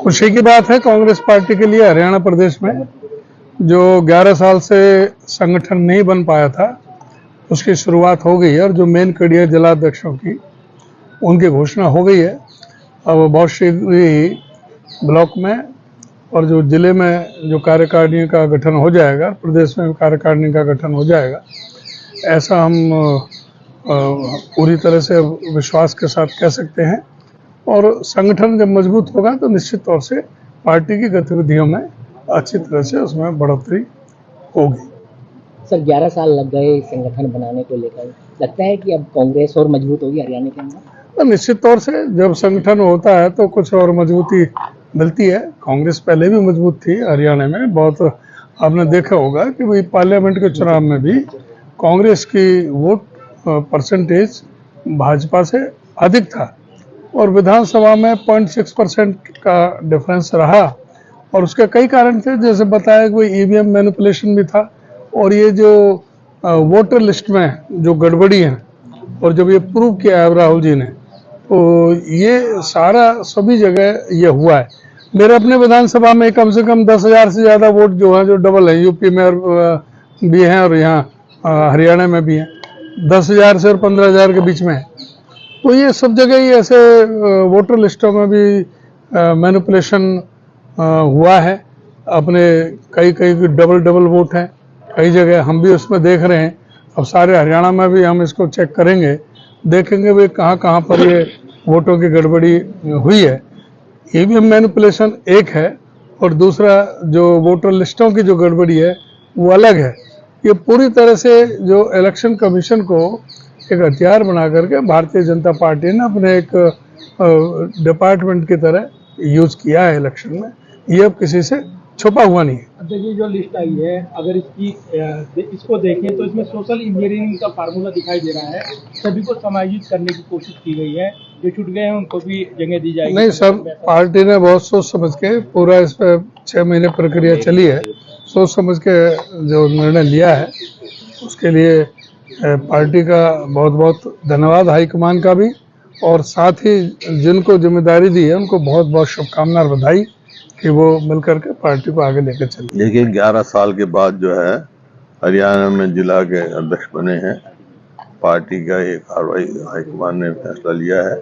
खुशी की बात है कांग्रेस पार्टी के लिए हरियाणा प्रदेश में जो 11 साल से संगठन नहीं बन पाया था उसकी शुरुआत हो गई है और जो मेन कड़ी है जिलाध्यक्षों की उनकी घोषणा हो गई है। अब बहुत शीघ्र ही ब्लॉक में और जो जिले में जो कार्यकारिणी का गठन हो जाएगा, प्रदेश में कार्यकारिणी का गठन हो जाएगा, ऐसा हम पूरी तरह से विश्वास के साथ कह सकते हैं। और संगठन जब मजबूत होगा तो निश्चित तौर से पार्टी की गतिविधियों में अच्छी तरह से उसमें बढ़ोतरी होगी। सर 11 साल लग गए संगठन बनाने को लेकर, लगता है कि अब कांग्रेस और मजबूत होगी हरियाणा के अंदर? तो निश्चित तौर से जब संगठन होता है तो कुछ और मजबूती मिलती है। कांग्रेस पहले भी मजबूत थी हरियाणा में, बहुत आपने देखा होगा कि भाई पार्लियामेंट के चुनाव में भी कांग्रेस की वोट परसेंटेज भाजपा से अधिक था और विधानसभा में 0.6% का डिफरेंस रहा और उसके कई कारण थे, जैसे बताया कि ईवीएम मैनिपुलेशन भी था और ये जो वोटर लिस्ट में जो गड़बड़ी है और जब ये प्रूव किया है राहुल जी ने, तो ये सारा सभी जगह ये हुआ है। मेरे अपने विधानसभा में कम से कम 10,000 से ज़्यादा वोट जो है, जो डबल है, यूपी में भी हैं और यहाँ हरियाणा में भी हैं, 10,000 से और 15,000 के बीच में है। तो ये सब जगह ही ऐसे वोटर लिस्टों में भी मैनिपुलेशन हुआ है। अपने कई डबल वोट हैं, कई जगह हम भी उसमें देख रहे हैं। अब सारे हरियाणा में भी हम इसको चेक करेंगे, देखेंगे भाई कहाँ पर ये वोटों की गड़बड़ी हुई है। ईवीएम मैनिपुलेशन एक है और दूसरा जो वोटर लिस्टों की जो गड़बड़ी है वो अलग है। ये पूरी तरह से जो इलेक्शन कमीशन को एक हथियार बना करके भारतीय जनता पार्टी ने अपने एक डिपार्टमेंट की तरह यूज किया है इलेक्शन में। ये अब किसी से छुपा हुआ नहीं है। देखिए जो लिस्ट आई है, अगर इसको देखें तो इसमें सोशल इंजीनियरिंग का फार्मूला दिखाई दे रहा है। सभी को समायोजित करने की कोशिश की गई है, जो छूट गए हैं उनको भी जगह दी जाएगी। नहीं सर, पार्टी ने बहुत सोच समझ के पूरा इस पर 6 महीने प्रक्रिया चली है, सोच समझ के जो निर्णय लिया है उसके लिए पार्टी का बहुत बहुत धन्यवाद हाईकमान का भी, और साथ ही जिनको जिम्मेदारी दी है उनको बहुत बहुत शुभकामनाएं और बधाई कि वो मिलकर के पार्टी को आगे लेकर चले। देखिए 11 साल के बाद जो है हरियाणा में जिला के अध्यक्ष बने हैं। पार्टी का एक कार्रवाई हाईकमान ने फैसला लिया है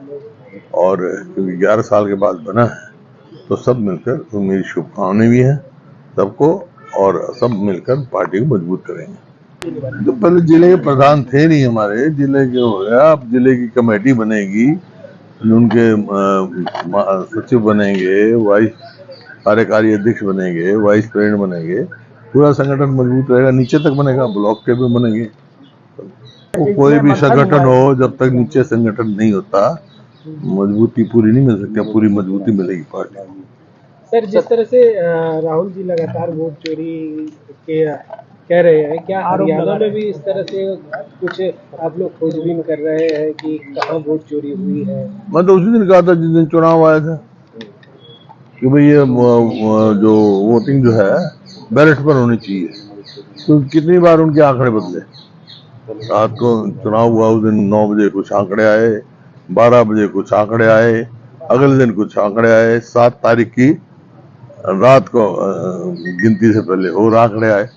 और क्योंकि 11 साल के बाद बना है तो सब मिलकर, तो मेरी शुभकामनाएं भी हैं सबको, और सब मिलकर पार्टी को मजबूत करेंगे। तो पहले जिले के प्रधान थे नहीं, हमारे जिले के हो गया, अब जिले की कमेटी बनेगी, उनके सचिव बनेंगे, वाइस कार्यकारी अध्यक्ष बनेंगे, वाइस प्रेसिडेंट बनेंगे, पूरा संगठन मजबूत रहेगा, नीचे तक बनेगा, ब्लॉक के भी बनेंगे। तो कोई भी संगठन हो, जब तक नीचे संगठन नहीं होता मजबूती पूरी नहीं मिल सकती, पूरी मजबूती मिलेगी पार्टी को। सर जिस तरह से राहुल जी लगातार वोट चोरी के कह रहे हैं, क्या हरियाणा में भी इस तरह से कुछ आप लोग खोजबीन कर रहे हैं कि कहाँ वोट चोरी हुई है? मैं तो उसी दिन कहा था जिस दिन चुनाव आया था कि भाई ये जो वोटिंग जो है बैलेट पर होनी चाहिए। तो कितनी बार उनके आंकड़े बदले, रात को चुनाव हुआ उस दिन 9 बजे कुछ आंकड़े आए, 12 बजे कुछ आंकड़े आए, अगले दिन कुछ आंकड़े आए, 7 तारीख की रात को गिनती से पहले और आंकड़े आए।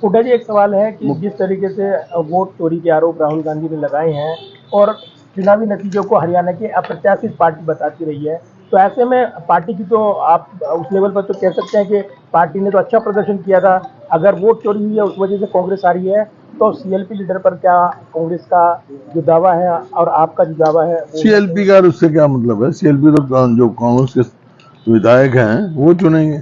हुड्डा जी, एक सवाल है कि जिस तरीके से वोट चोरी के आरोप राहुल गांधी ने लगाए हैं और चुनावी नतीजों को हरियाणा की अप्रत्याशित पार्टी बताती रही है, तो ऐसे में पार्टी की, तो आप उस लेवल पर तो कह सकते हैं कि पार्टी ने तो अच्छा प्रदर्शन किया था। अगर वोट चोरी हुई है उस वजह से कांग्रेस आ रही है, तो सीएलपी लीडर पर क्या कांग्रेस का जो दावा है और आपका जो दावा है? सीएलपी का उससे क्या मतलब है? सीएलपी तो जो कांग्रेस के विधायक हैं वो चुनेंगे।